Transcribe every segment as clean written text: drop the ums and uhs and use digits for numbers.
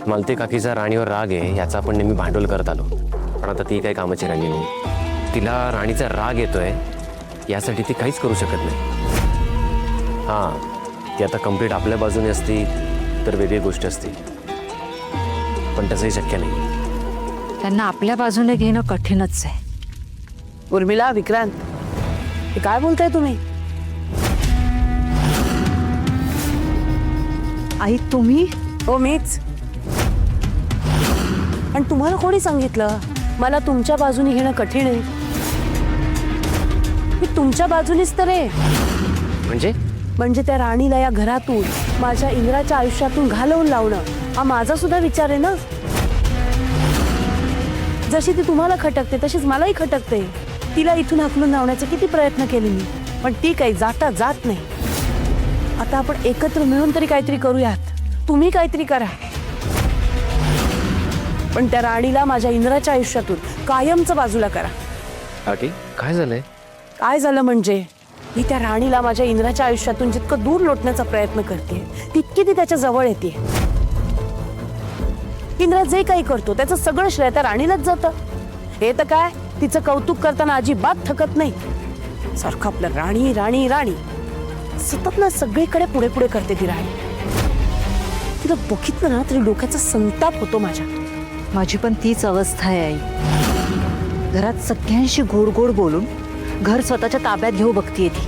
मलते काकीचा राणीवर राग आहे याचा आपण नेहमी भांडवल करत आलो, पण आता ती काही कामाची राणी नाही. तिला राणीचा राग येतोय यासाठी ती काहीच करू शकत नाही. हां, ती आता कंप्लीट आपल्या बाजूने असती तर वेगळी गोष्ट असते, पण तसंही शक्य नाही. त्यांना आपल्या बाजूने घेणं कठीणच आहे. उर्मिला, विक्रांत, हे काय बोलताय तुम्ही? आई तुम्ही? हो, मीच. पण तुम्हाला कोणी सांगितलं मला तुमच्या बाजूने घेणं कठीण आहे? मी तुमच्या बाजूनीच तर आहे. म्हणजे त्या राणीला या घरातून, माझ्या इंद्राच्या आयुष्यातून घालवून लावणं हा माझा सुद्धा विचार आहे ना. जशी ती तुम्हाला खटकते तशीच मलाही खटकते. तिला इथून हाकलून लावण्याचे किती प्रयत्न केले मी, पण ती काही जाता जात नाही. आता आपण एकत्र मिळून तरी काहीतरी करूयात. तुम्ही काहीतरी करा, पण त्या राणीला माझ्या इंद्राच्या आयुष्यातून कायमचं बाजूला करा. काकी काय झालंय? काय झालं म्हणजे, मी त्या राणीला माझ्या इंद्राच्या आयुष्यातून जितकं दूर लोटण्याचा प्रयत्न करते तितकी ती त्याच्या जवळ येते. इंद्रा जे काही करतो त्याचं सगळं श्रेय त्या राणीलाच जातं. हे तर काय, तिचं कौतुक करताना अजिबात थकत नाही. सारखं आपलं राणी राणी राणी सतत ना सगळीकडे पुढे पुढे करते ती राणी. तिला बघितलं ना तरी डोक्याचा संताप होतो माझ्या. माझी पण तीच अवस्था आहे आई. घरात सगळ्यांशी गोड गोड बोलून घर स्वतःच्या ताब्यात घेऊ बघतीये ती,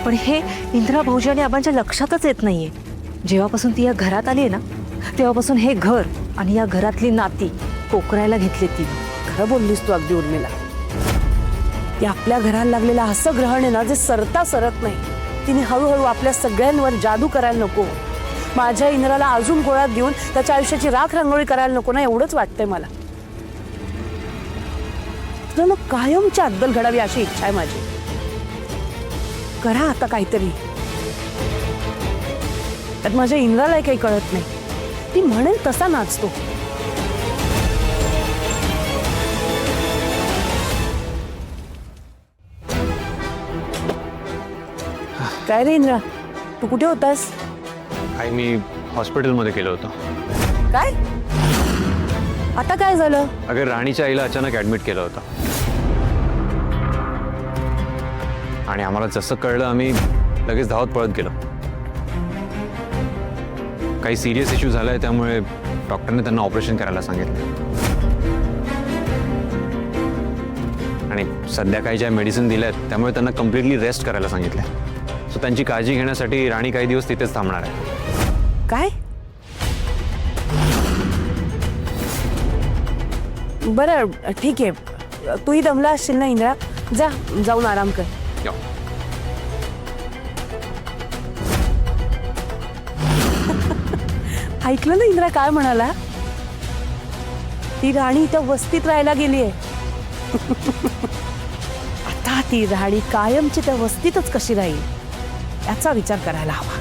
पण हे इंदिरा भाऊजी आणि आबांच्या लक्षातच येत नाहीये. जेव्हापासून ती या घरात आली आहे ना, तेव्हापासून हे घर आणि या घरातली नाती पोकरायला घेतली ती. खरं बोललीस तू अगदी उर्मिला. ते आपल्या घराला लागलेलं असं ग्रहण आहे ना जे सरता सरत नाही. तिने हळूहळू आपल्या सगळ्यांवर जादू करायला नको. माझ्या इंद्राला अजून गोळ्यात घेऊन त्याच्या आयुष्याची राख रांगोळी करायला नको ना, एवढंच वाटतंय मला. तुला ना कायमची अद्दल घडावी अशी इच्छा आहे माझी. करा आता काहीतरी. त्यात माझ्या इंद्रालाही काही कळत नाही. ती म्हणेल तसा नाचतो. काय रे इंद्रा, तू कुठे होतास? आई, मी हॉस्पिटलमध्ये गेलो होतो. काय? आता काय झालं? अगं, राणीच्या आईला अचानक ॲडमिट केलं होतं आणि आम्हाला जसं कळलं आम्ही लगेच धावत पळत गेलो. काही सिरियस इश्यू झालाय, त्यामुळे डॉक्टरने त्यांना ऑपरेशन करायला सांगितलं आणि सध्या काही ज्या मेडिसिन दिल्या आहेत त्यामुळे त्यांना कम्प्लिटली रेस्ट करायला सांगितलं. सो त्यांची काळजी घेण्यासाठी राणी काही दिवस तिथेच थांबणार आहे. काय? बरं, ठीक आहे. तूही दमला असशील ना इंद्रा, जा जाऊन आराम कर. यो. ऐकलं ना इंद्रा काय म्हणाला? ती राणी त्या वस्तीत राहायला गेली आहे. आता ती राणी कायमची त्या वस्तीतच कशी राहील याचा विचार करायला हवा.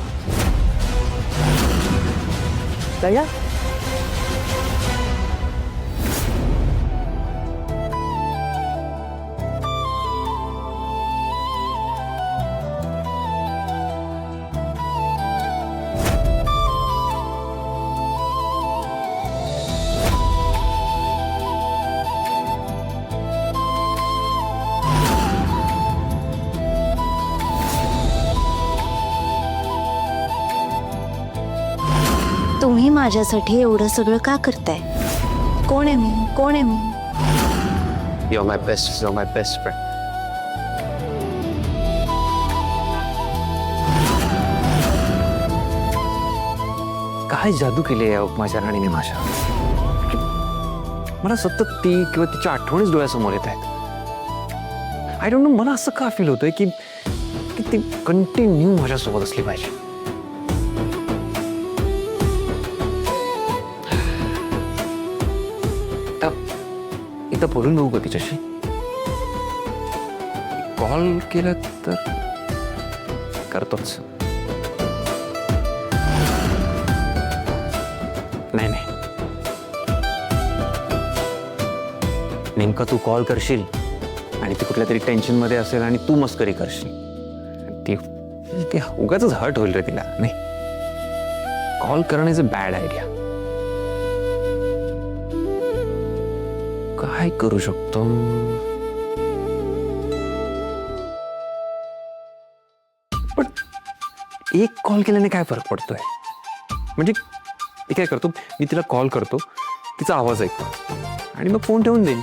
कळलं? तुम्ही माझ्यासाठी एवढं सगळं का करताय? कोण आहे मी? कोण आहे मी? You're my best friend. काय जादू केली आहे माझ्या राणीने माझ्या. मला सतत ती किंवा तिच्या आठवणीच डोळ्यासमोर येत आहेत. आय डोंट नो, मला असं का फील होतंय की ती कंटिन्यू माझ्यासोबत असली पाहिजे. इथं बोलून बघू का तिच्याशी? कॉल केला तर करतोच. नाही, नेमका तू कॉल करशील आणि ती कुठल्या तरी टेन्शनमध्ये असेल आणि तू मस्करी करशील. ती उगाचच हर्ट होईल रे तिला. नाही, कॉल करणं इज अ बॅड आयडिया. काय करू शकतो? पण एक कॉल केल्याने काय फरक पडतोय? म्हणजे मी काय करतो, मी तिला कॉल करतो, तिचा आवाज ऐकतो आणि मग फोन ठेवून देईन,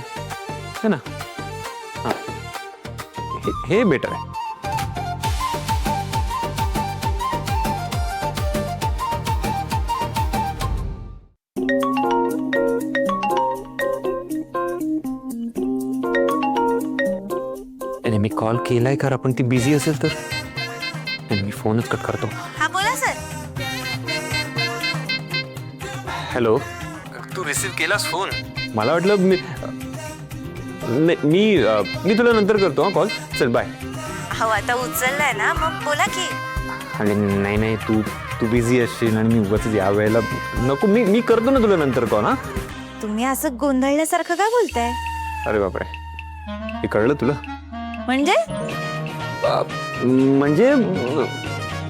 है ना? हां, हे बेटर आहे. आणि मी कॉल केलाय खरं, पण ती बिझी असेल तर आणि मी फोनच कट करतो. हा बोला सर. हॅलो, तू रिसीव केलास फोन? मला वाटलं मी तुला नंतर करतो हा कॉल. चल बाय. हो आता उचललाय ना, मग बोला की. आणि नाही तू बिझी असशील आणि मी उगाच या वेळेला नको. मी करतो ना तुला नंतर कॉल. हा, तुम्ही असं गोंधळल्यासारखं का बोलताय? अरे बापरे, हे कळलं तुला? म्हणजे म्हणजे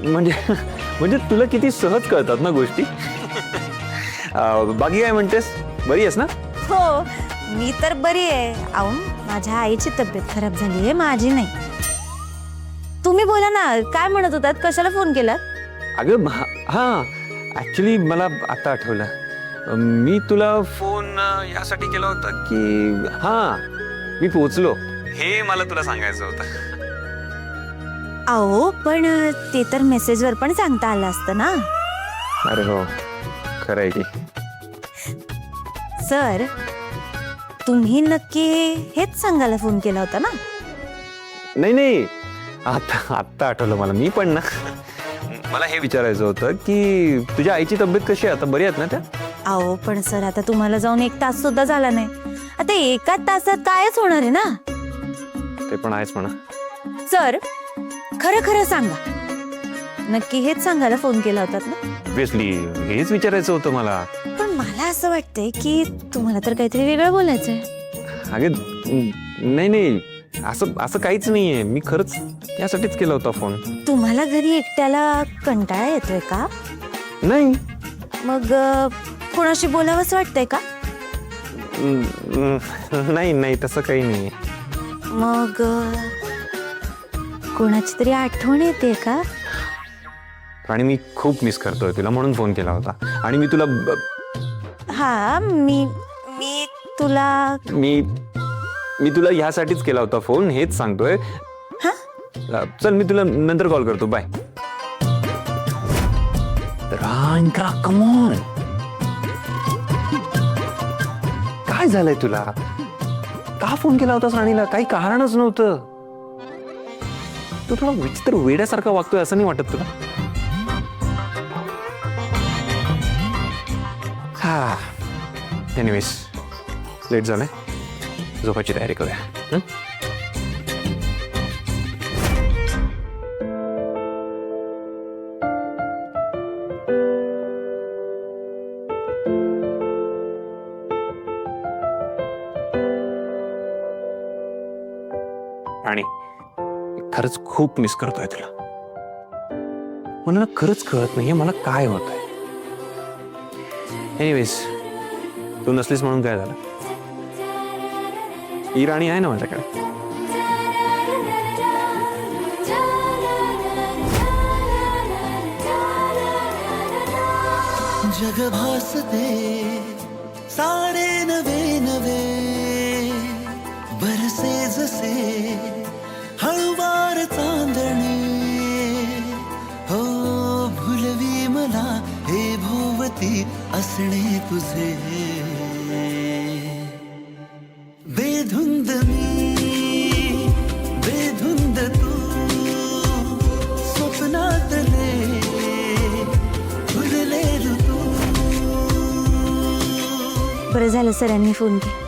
म्हणजे म्हणजे तुला किती सहज कळतात ना गोष्टी. बाकी काय म्हणतेस, बरी आहेस ना? हो मी तर बरी आहे. अहो माझ्या आईची तब्येत खराब झाली आहे, माझी नाही. तुम्ही बोला ना, काय म्हणत होतात, कशाला फोन केलात? अगं हां, ॲक्च्युली मला आता आठवलं. मी तुला फोन यासाठी केला होता की हां, मी पोचलो हे मला तुला सांगायचं होतं. अहो पण ते तर मेसेजवर पण सांगता आलं असतं ना. अरे हो, खरं आहे की. सर तुम्ही नक्की हेच सांगायला फोन केला होता ना? नाही, आत्ता आठवलं मला. मी पण ना मला हे विचारायचं होतं की तुझ्या आईची तब्येत कशी आहे आता, बरी आहेत ना त्या? अहो पण सर आता तुम्हाला जाऊन 1 तास सुद्धा झाला नाही. आता 1 तासात कायच होणार आहे ना. ते पण आहेच म्हणा. सर खरं सांगा, नक्की हेच सांगायला फोन केला होतात ना? ऑब्विसली हेच विचारायचं होतं मला. पण मला असं वाटतंय की तुम्हाला तर काहीतरी वेगळं बोलायचंय. अगं नाही, असं काहीच नाहीये. मी खरंच यासाठीच केला होता फोन. तुम्हाला घरी एकट्याला कंटाळा येतोय का? नाही, मग कोणाशी बोलावंसं वाटतंय का? नाही तसं काही नाहीये. मग कोणाची तरी आठवण येते का? आणि मी खूप मिस करतोय तुला, म्हणून फोन केला होता. आणि मी तुला हा मी तुला मी तुला ह्यासाठीच केला होता फोन, हेच सांगतोय. चल मी तुला नंतर कॉल करतो. बाय. कम ऑन, काय झालंय तुला? का फोन केला होतास राणीला? काही कारणच नव्हतं. तू थोडा विचित्र वेड्यासारखा वागतोय, असं नाही वाटत तुला? हा, एनिवेज लेट झालंय, झोपायची तयारी करूया. आणि खरंच खूप मिस करतोय तुला. मला ना खरंच कळत नाहीये मला काय होतंय. एनिवेज तू नसलीस म्हणून काय झालं? ही राणी आहे ना माझ्याकडे. जग भासते सारे नवे नवे, बरसे जसे हळुवार चांदणे. हो भुलवी मला हे भोवती असणे तुझे. बेधुंद मी, बेधुंद तू, स्वप्नातले फुलले ऋतू. बरं झालं सरांनी फोन केला.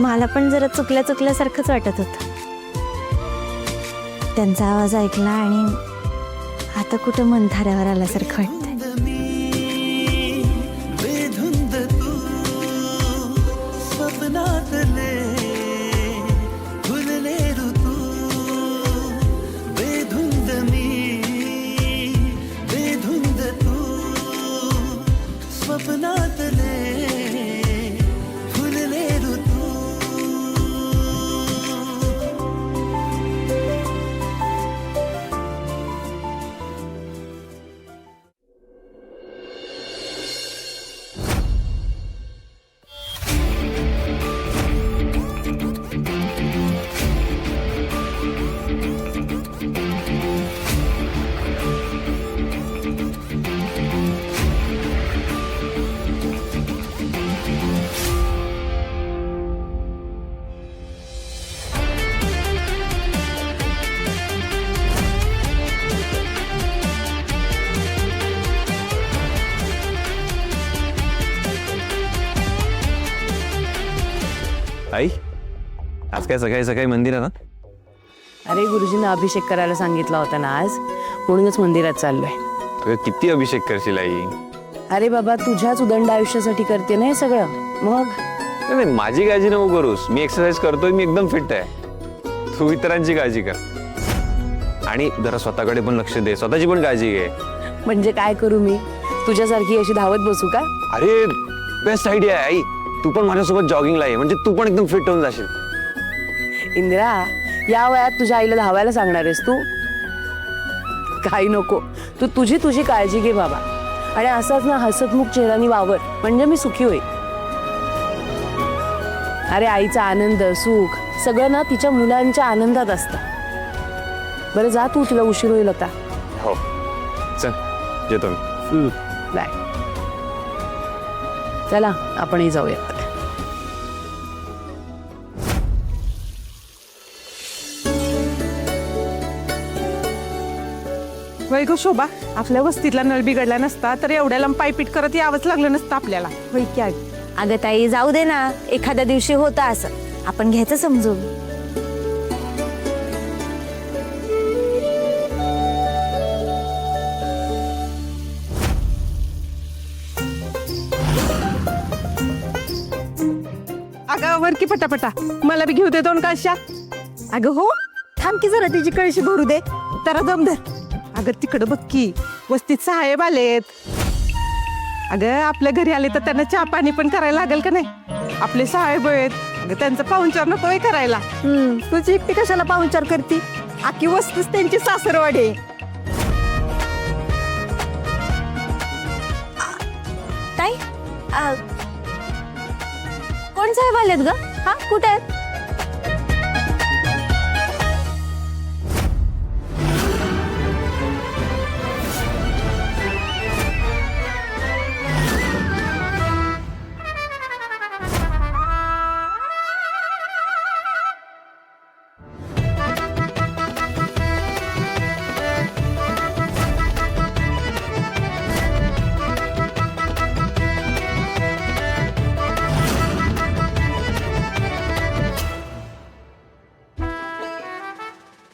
मला पण जरा चुकल्यासारखंच वाटत होतं. त्यांचा आवाज ऐकला आणि आता कुठं मन थाऱ्यावर आल्यासारखं वाटतंय. बेधुंद तू, स्वप्नातले फुलले ऋतू. बेधुंद मी, बेधुंद तू, स्वप्नातले फुलले ऋतू आई आज काय सकाळी सकाळी मंदिर आहे ना? अरे गुरुजींना अभिषेक करायला सांगितला होता ना आज, म्हणूनच मंदिरात चाललोय. तुला किती अभिषेक करशील आई? अरे बाबा, तुझ्याच उदंड आयुष्यासाठी करते ना हे सगळं. मग नाही, नाही, माझी काळजी नको करूस. मी एक्सरसाइज करतोय, मी एकदम फिट आहे. तू इतरांची काळजी कर आणि जरा स्वतःकडे पण लक्ष दे, स्वतःची पण काळजी घे. म्हणजे काय करू मी? तुझ्यासारखी अशी धावत बसू का? अरे बेस्ट आयडिया आहे आई. तू पण माझ्यासोबत जॉगिंगला आहे, म्हणजे तू पण एकदम फिट होऊन जाशील. इंदिरा, या वयात तुझ्या आईला धावायला सांगणार आहेस तू? काही नको, तू तुझी काळजी घे बाबा. आणि असाच ना हसतमुख चेहऱ्याने वावर, म्हणजे मी सुखी होईल. अरे आईचा आनंद सुख सगळं ना तिच्या मुलांच्या आनंदात असतं. बरं जा तू, तुला उशीर होईल आता. हो चल येतो मी. बाय. चला आपणही जाऊया. वै गो शोभा, आपल्या वस्तीतला नळ बिघडला नसता तर एवढ्या लांब पायपीट करत यावंच लागलं नसतं आपल्याला. होय की आई? अगं ताई, जाऊ दे ना, एखाद्या दिवशी होतं असं, आपण घ्यायचं समजून. अगं वर की पटापटा, मला बी घेऊ दे 2 कळशा. अगं हो, थांब की जरा, तिची कळशी भरू दे. जरा दम धर. अगं तिकडं बघ की, वस्तीत साहेब आलेत. अगं आपल्या घरी आले तर त्यांना चहा पाणी पण करायला लागेल का नाही? आपले साहेब आहेत. अगं त्यांचा पाहुणचार नकोय करायला. तुझी एकटी कशाला पाहुणचार करती? आखी वस्तूच त्यांची सासरवाडी आहे. ताई, कोण साहेब आलेत ग? हा, कुठे आहेत?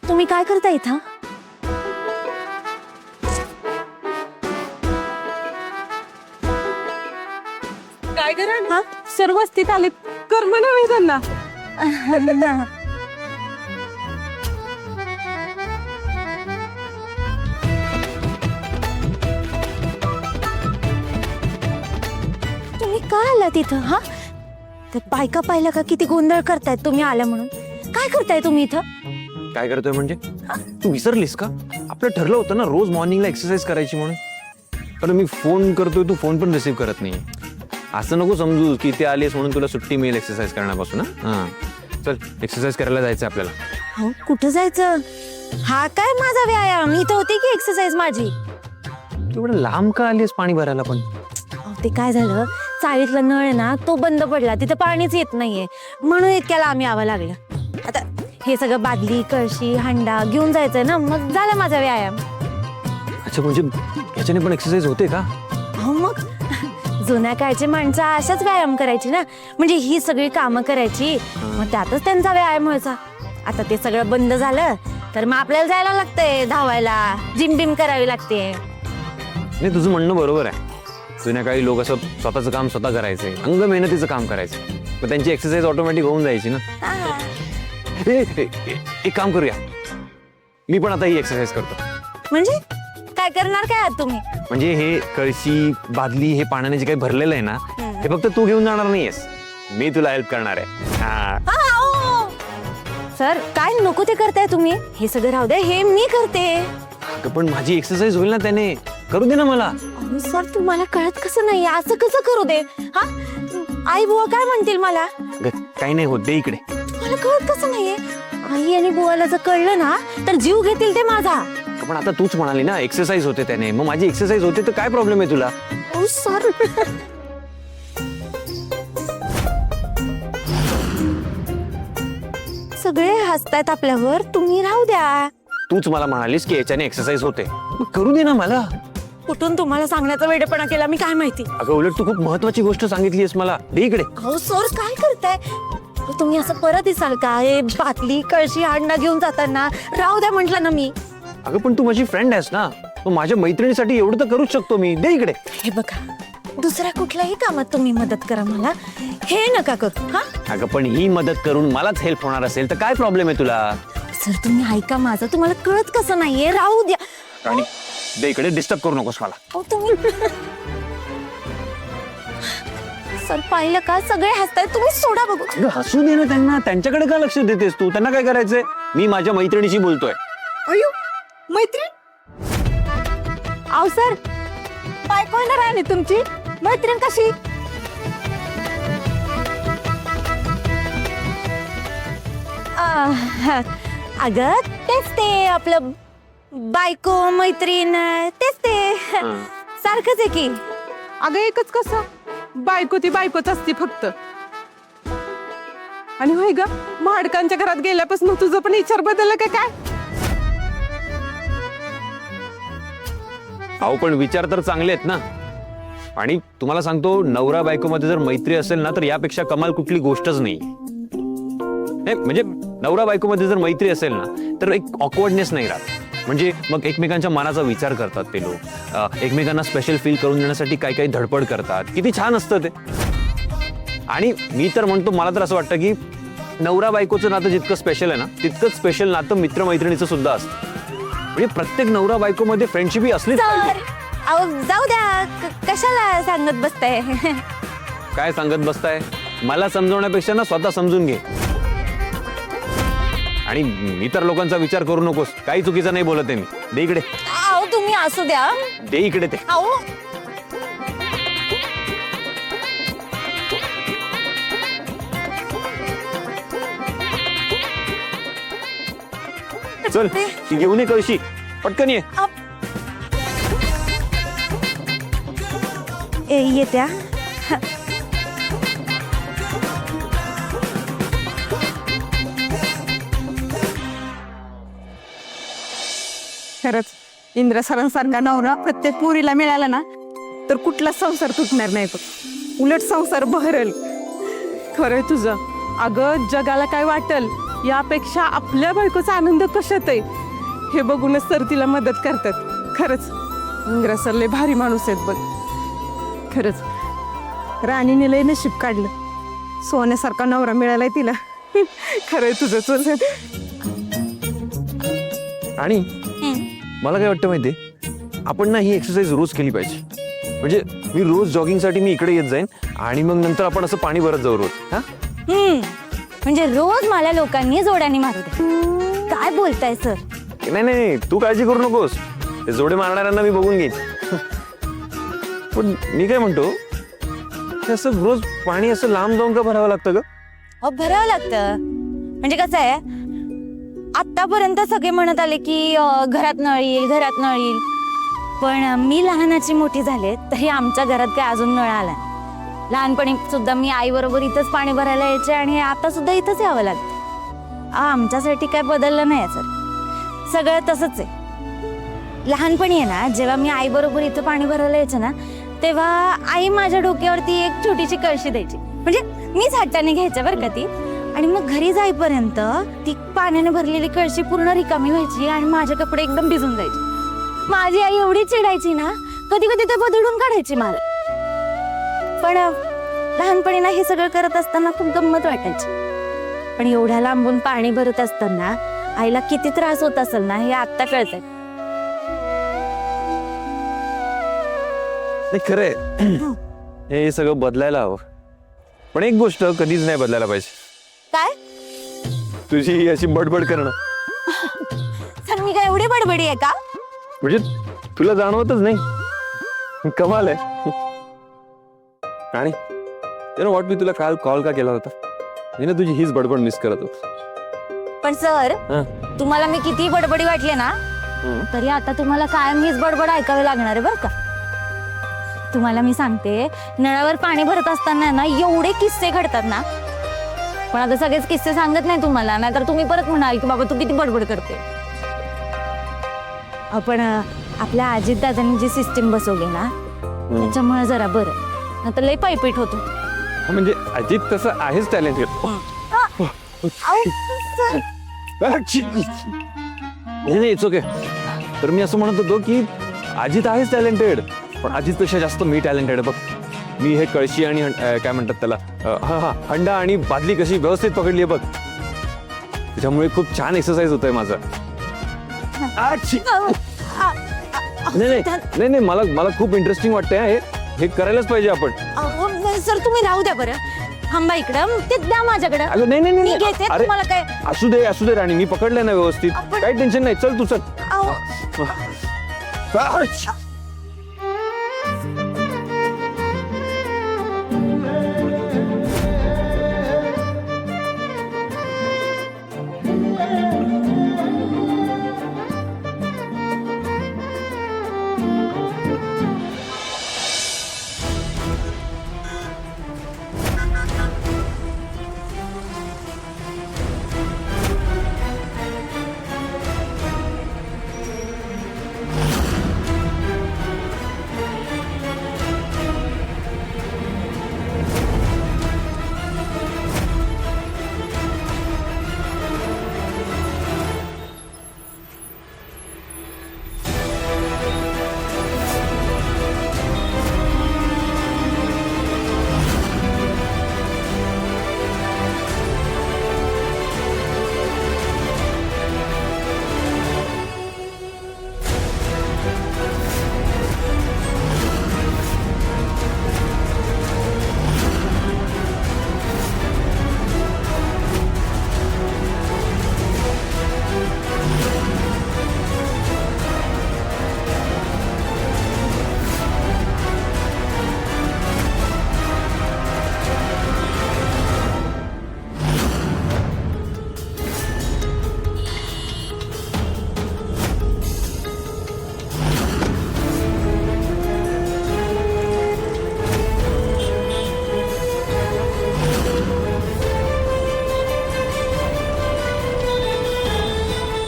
तुम्ही काय करता इथं? काय करा, सर्व वस्तीत आलेत, कर्म नव्हे त्यांना. तुम्ही का आला तिथं? हा, ते बायका पाहिलं का किती गोंधळ करतायत तुम्ही आला म्हणून? काय करताय तुम्ही इथं? काय करतोय म्हणजे? तू विसरलीस का? आपलं ठरलं होतं ना रोज मॉर्निंगला एक्सरसाइज करायची म्हणून. अरे मी फोन करतोय, तू फोन पण रिसीव्ह करत नाही. असं नको समजू की ते आलीस म्हणून तुला सुट्टी मिळेल एक्सरसाइज करण्यापासून. हा चल, एक्सरसाइज करायला जायचं आपल्याला. हो, कुठं जायचं? हा काय माझा व्यायाम? इथं होती की एक्सरसाइज माझी. तू एवढं लांब का आलीस पाणी भरायला पण? अहो, ते काय झालं, चाळीतला नळ आहे ना तो बंद पडला, तिथं पाणीच येत नाहीये, म्हणून इतक्याला आम्ही यावं लागलं. आता हे सगळं बादली कळशी हांडा घेऊन जायचंय ना, मग झाला माझा व्यायाम. अच्छा, म्हणजे याच्याने पण एक्सरसाइज होते का? हो मग, जुन्या काळची माणसं अशाच व्यायाम करायची ना, म्हणजे ही सगळी कामं करायची, मग त्यातच त्यांचा व्यायाम व्हायचा. आता ते सगळं बंद झालं तर मग आपल्याला जायला लागतंय धावायला, जिम बिम करावी लागते. नाही, तुझं म्हणणं बरोबर आहे. जुन्या काळी लोक असं स्वतःचं काम स्वतः करायचे, अंग मेहनतीचं काम करायचे, मग त्यांची एक्सरसाइज ऑटोमॅटिक होऊन जायची ना. एक काम करूया, मी पण आता ही एक्सरसाइज करतो. म्हणजे काय काय करणार काय आहात तुम्ही? म्हणजे हे कळशी बादली हे पाण्याने जे काही भरलेलं आहे ना, हे फक्त तू घेऊन जाणार नाहीयेस, मी तुला हेल्प करणार आहे. हा. सर काय नको ते करताय तुम्ही? हे सगळं राहू दे, हे मी करते. अगं, पण माझी एक्सरसाइज होईल ना त्याने, करू दे ना मला. अहो सर, तुम्हाला कळत कसं नाही? असं कसं करू दे? हा, आई बुवा काय म्हणतील मला? अगं, काही नाही होत, दे इकडे. मला कळत कसं नाहीये? आई आणि बुवाला जर कळलं ना तर जीव घेतील ते माझा. पण आता तूच म्हणाली ना एक्सरसाइज होते त्याने, मग माझी एक्सरसाइज होते तर काय प्रॉब्लेम आहे तुला? ओ सर, सगळे हसतायत आपल्यावर, तुम्ही राहू द्या. तूच मला म्हणालीस की याच्याने एक्सरसाइज होते, मग करू दे ना मला. कुठून तुम्हाला सांगण्याचा वेडेपणा केला मी काय माहिती. अगं, उलट तू खूप महत्वाची गोष्ट सांगितलीस मला, दे इकडे. अहो सर काय करताय? अहो, तुम्ही असं परत येसाल का? हे बाटली कळशी आणणं घेऊन जाताना राहू द्या म्हटलं ना मी. अगं, पण तू माझी फ्रेंड आहेस ना, मग माझ्या मैत्रिणीसाठी एवढं तर करूच शकतो मी, दे इकडे. हे बघा, दुसऱ्या कुठल्याही कामात तुम्ही मदत करा मला, हे नका करू. हा अगं, पण ही मदत करून मलाच हेल्प होणार असेल तर काय प्रॉब्लेम आहे तुला? सर तुम्ही ऐका माझं, तुम्हाला कळत कसं नाहीये? राहू द्या. राणी, दे इकडे, डिस्टर्ब करू नकोस मला. अहो, तुम्ही सर पाहिलं का, सगळे हसताय, तुम्ही सोडा बघू. अगं, हसू दे ना त्यांना, त्यांच्याकडे का लक्ष देतेस तू? त्यांना काय करायचंय? मी माझ्या मैत्रिणीशी बोलतोय. अयो मैत्रीण. अहो सर, बायको येणार आहे ना तुमची? मैत्रीण कशी? अगं तेच ते आपलं बायको मैत्रीण, तेच ते सारखंच आहे की. अगं एकच कसं, बायको ती बायकोच असती फक्त. आणि होय ग, माडकांच्या घरात गेल्यापासून तुझं पण विचार बदलला का काय? अहो, पण विचार तर चांगले आहेत ना. आणि तुम्हाला सांगतो, नवरा बायको मध्ये जर मैत्री असेल ना तर यापेक्षा कमाल कुठली गोष्टच नाही. म्हणजे नवरा बायको मध्ये जर मैत्री असेल ना तर एक ऑकवर्डनेस नाही राहत. म्हणजे मग एकमेकांच्या मनाचा विचार करतात ते लोक, एकमेकांना स्पेशल फील करून देण्यासाठी काही काही धडपड करतात. किती छान असतं ते. आणि मी तर म्हणतो, मला तर असं वाटतं की नवरा बायकोचं नातं जितकं स्पेशल आहे ना, तितकंच स्पेशल नातं मित्रमैत्रिणीचं सुद्धा असतं. म्हणजे प्रत्येक नवरा बायको मध्ये फ्रेंडशिप ही असलीच पाहिजे. सर अहो जाऊ द्या, कशाला सांगत बसताय? काय सांगत बसताय? मला समजवण्यापेक्षा ना स्वतः समजून घे. आणि इतर लोकांचा विचार करू नकोस. काही चुकीचं नाही बोलत आहे मी. दे इकडे. अहो तुम्ही असू द्या. दे इकडे ते. अहो चल, ती घेऊन ये कळशी, पटकन ये. येत्या. खरंच इंद्र सरांसारखा नवरा प्रत्येक पोरीला मिळाला ना तर कुठला संसार तुटणार नाही बघ. उलट संसार बहरल. खरंय तुझं. अगं जगाला काय वाटल यापेक्षा आपल्या बायकोचा आनंद कशात आहे हे बघूनच सर तिला मदत करतात. खरंच इंद्र सर लय भारी माणूस आहेत बघ. खरंच राणीने लय नशीब काढलं. सोन्यासारखा नवरा मिळालाय तिला. खरंय तुझं तुझं. आणि मला काय वाटतं माहितीये, आपण ना ही एक्सरसाइज रोज केली पाहिजे. म्हणजे मी रोज जॉगिंगसाठी मी इकडे येत जाईन आणि मग नंतर आपण असं पाणी भरत जाऊ रोज. हा, म्हणजे रोज मला लोकांनी जोड्याने मारू दे. काय बोलताय सर? नाही नाही, तू काळजी करू नकोस. ते जोडे मारणाऱ्यांना मी बघून घेईन. पण मी काय म्हणतो, हे असं रोज पाणी असं लांब जाऊन का भरावं लागतं ग? अहो भरावं लागतं. म्हणजे कसं आहे, आतापर्यंत सगळे म्हणत आले की घरात नळ येईल, घरात नळ येईल. पण मी लहानाची मोठी झाले तरी आमच्या घरात काय अजून नळ आला. लहानपणी सुद्धा मी आई बरोबर इथंच पाणी भरायला यायचे आणि आता सुद्धा इथंच यावं लागतं. आमच्यासाठी काय बदललं नाही सर. सगळं तसंच आहे. लहानपणी आहे ना, जेव्हा मी आई बरोबर इथं पाणी भरायला यायचे ना, तेव्हा आई माझ्या डोक्यावरती एक छोटीशी कळशी द्यायची. म्हणजे मीच हट्टाने घ्यायच्या बरं का ती. आणि मग घरी जाईपर्यंत ती पाण्याने भरलेली कळशी पूर्ण रिकामी व्हायची आणि माझे कपडे एकदम भिजून जायचे. माझी आई एवढी चिडायची ना, कधी कधी ते बदलून काढायची मला. पण लहानपणी ना हे सगळं करत असताना खूप गंमत वाटायची. पण एवढ्या लांबून पाणी भरत असताना आईला किती त्रास होत असेल ना, हे आत्ता कळतंय. नाही खरंय हे सगळं बदलायला हवं, पण एक गोष्ट कधीच नाही बदलायला पाहिजे, काय तुझी ही अशी बडबड करणं. सर मी काय एवढी बडबडी आहे का? म्हणजे तुला जाणवतच नाही, कमाल आहे. आणि व्हॉट, मी तुला काल कॉल का केला होता, मी ना तुझी हीच बडबड मिस करत होतो. पण सर हा. तुम्हाला मी किती बडबडी वाटले ना तरी आता तुम्हाला कायम हीच बडबड ऐकावी लागणार आहे बरं का. तुम्हाला मी सांगते, नळावर पाणी भरत असताना ना एवढे किस्से घडतात ना, पण आता सगळेच किस्से सांगत नाही तुम्हाला, नाहीतर तुम्ही परत म्हणाल की बाबा तू किती बडबड करते. आपण आपल्या अजित दादांनी जी सिस्टीम बसवली ना त्याच्यामुळे जरा बरं, नाहीतर लई पायपीट होतो. हा, म्हणजे अजित तसं आहेच टॅलेंटेड. नाही इट्स ओके. तर मी असं म्हणत होतो की अजित आहेच टॅलेंटेड, पण अजितपेक्षा जास्त मी टॅलेंटेड आहे बघ. मी हे कळशी आणि काय म्हणतात त्याला, हा हंडा आणि बादली कशी व्यवस्थित पकडली आहे बघ, त्याच्यामुळे खूप छान एक्सरसाइज होतोय माझा. नाही नाही नाही, मला खूप इंटरेस्टिंग वाटतंय, हे करायलाच पाहिजे आपण. सर तुम्ही राहू द्या बरं, थांबा इकडं, ते द्या माझ्याकडं. अगं नाही नाही मी नाही, घेते, अरे तुम्हाला काय. असू दे राणी, मी पकडलंय ना व्यवस्थित, काही टेन्शन नाही. चल तू चल.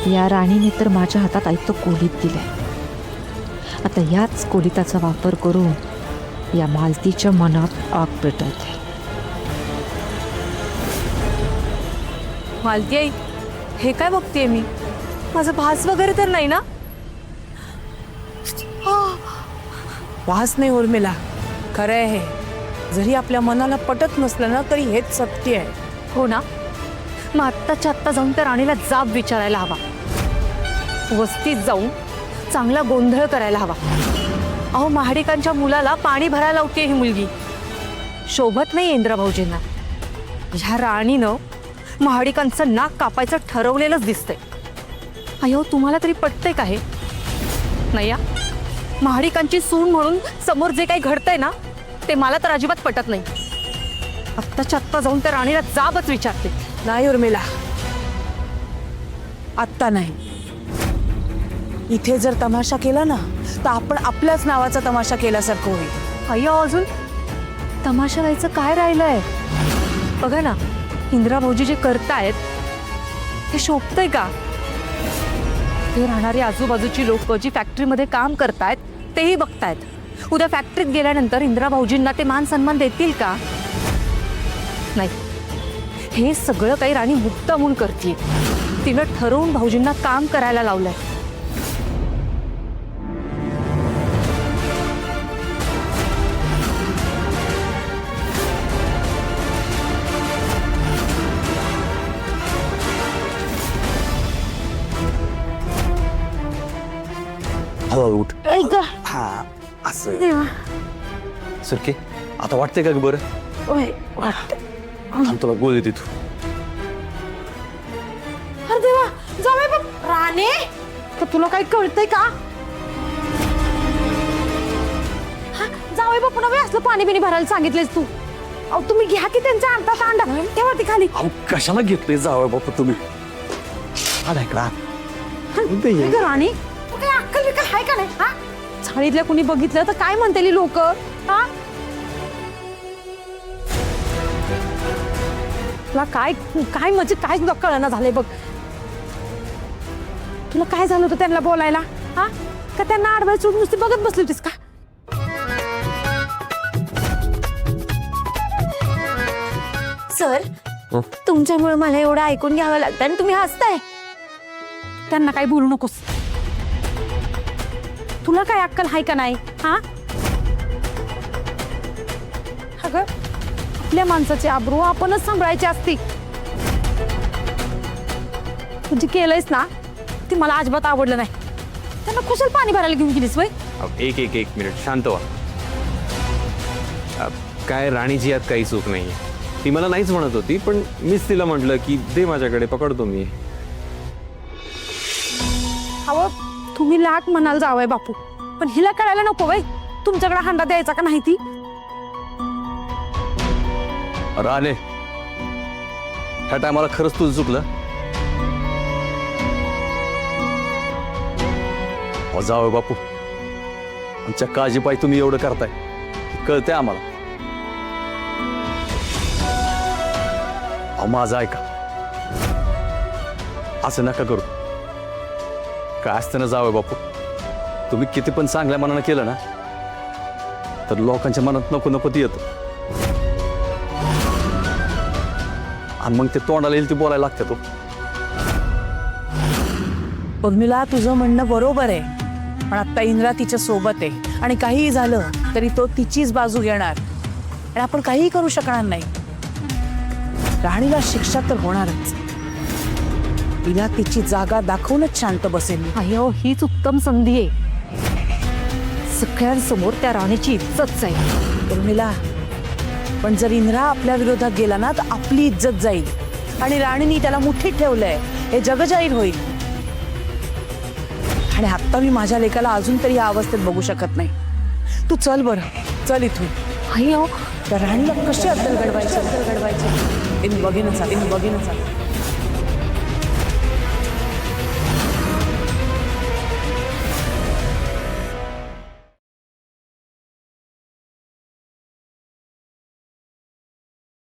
या राणीने तर माझ्या हातात आयतं कोलीत दिलंय. आता याच कोलिताचा वापर करून या मालतीच्या मनात आग पेटवते. मालती आई, हे काय बघतेय मी? माझा भास वगैरे तर नाही ना? भास नाही उर्मिला, खरं आहे हे. जरी आपल्या मनाला पटत नसलं ना तरी हेच सत्य आहे. हो ना, मग आत्ताच्या आत्ता जाऊन त्या राणीला जाब विचारायला हवा, वस्तीत जाऊन चांगला गोंधळ करायला हवा. अहो, महाडिकांच्या मुलाला पाणी भरायला लावते ही मुलगी, शोभत नाही इंद्रा भाऊजींना. ह्या राणीनं महाडिकांचं नाक कापायचं ठरवलेलंच दिसतंय. अयो, तुम्हाला तरी पटतंय का हे? नाही, महाडिकांची सून म्हणून समोर जे काही घडतंय ना ते मला तर अजिबात पटत नाही. आत्ताच्या आत्ता जाऊन त्या राणीला जाबच विचारते. नाही उर्मिला, आत्ता नाही. इथे जर तमाशा केला ना तर आपण आपल्याच नावाचा तमाशा केल्यासारखं होईल. अय्या, अजून तमाशा व्हायचं काय राहिलंय? बघा ना, इंदिरा भाऊजी जे करतायत ते शोभतंय का? ते राहणारी आजूबाजूची लोक जी फॅक्टरीमध्ये काम करतायत तेही बघतायत. उद्या फॅक्टरीत गेल्यानंतर इंदिरा भाऊजींना ते मान सन्मान देतील का? नाही. हे सगळं काही राणी मुक्ता म्हणून करते. तिनं ठरवून भाऊजींना काम करायला लावलंय. हळूहळू उठ. ऐक हा, असं सरके आता वाटतंय का ग बरं? थांब तुला गोळी देतो. अरे देवा जाऊया बाप राणे तर तुला काही कळतंय का? जाऊया बापू नव्हे असलं पाणी बिणी भरायला सांगितलेस तू. अहो तुम्ही घ्या की त्यांच्या अंतात अंडा तेव्हा ती खाली. अहो कशाला घेतलंय जावं बापू तुम्ही? आलाय का? काय गं राणी तू काय अक्कल बिक्कल आहे का नाही हा? चाळीतल्या कुणी बघितलं तर काय म्हणतेली लोक? हा तुला काय काय म्हणजे काय तुला कळना झालंय बघ. तुला काय झालं होतं त्यांना बोलायला? हा का त्यांना आडवं चूक नुसती बघत बसली होतीस का? सर तुमच्यामुळे मला एवढं ऐकून घ्यावं लागतं आणि तुम्ही हसताय. त्यांना काही बोलू नकोस. तुला काय अक्कल आहे का नाही? हा अगं आपल्या माणसाची आबरू आपणच सांभाळायची असती. तू जे केलंयस ना ते मला अजिबात आवडलं नाही. त्यांना कुशल पाणी भरायला घेऊन गेलीस वय? एक मिनिट शांत व्हा. काय राणीची यात काही चूक नाही. ती मला नाहीच म्हणत होती पण मीच तिला म्हटलं की दे माझ्याकडे पकडतो मी. अहो तुम्ही लाख म्हणाल जावय बापू पण हिला कळायला नको वय तुमच्याकडे हांडा द्यायचा का नाही ती? राणे ह्या टायमाला खरंच तुझं चुकलं. अहो जावं बापू आमच्या काळजीपायी तुम्ही एवढं करताय हे कळतंय आम्हाला. अहो माझं ऐका असं नका करू. काय असतं ना जावं बापू तुम्ही किती पण चांगल्या मनानं केलं ना तर लोकांच्या मनात नको नको ती येतं आणि मग ते तोंडाला येईल ते बोलायला लागतं. तो उर्मिला तुझं म्हणणं बरोबर आहे पण आता इंद्रा तिच्या सोबत आहे आणि काहीही झालं तरी तो तिचीच बाजू घेणार आणि आपण काहीही करू शकणार नाही. राणीला शिक्षा तर होणारच. तिला तिची जागा दाखवूनच शांत बसेल मी. अयो हीच उत्तम संधी आहे. सगळ्यांसमोर त्या राणीची इज्जत जाईल. उर्मिला पण जर इंद्रा आपल्या विरोधात गेला ना तर आपली इज्जत जाईल आणि राणीने त्याला मुठीत ठेवलंय हे जगजाहीर होईल. आणि आत्ता मी माझ्या लेकाला अजून तरी या अवस्थेत बघू शकत नाही. तू चल बरं चल इथून. अयो त्या राणीला कशी अद्दल घडवायची इन बघेनच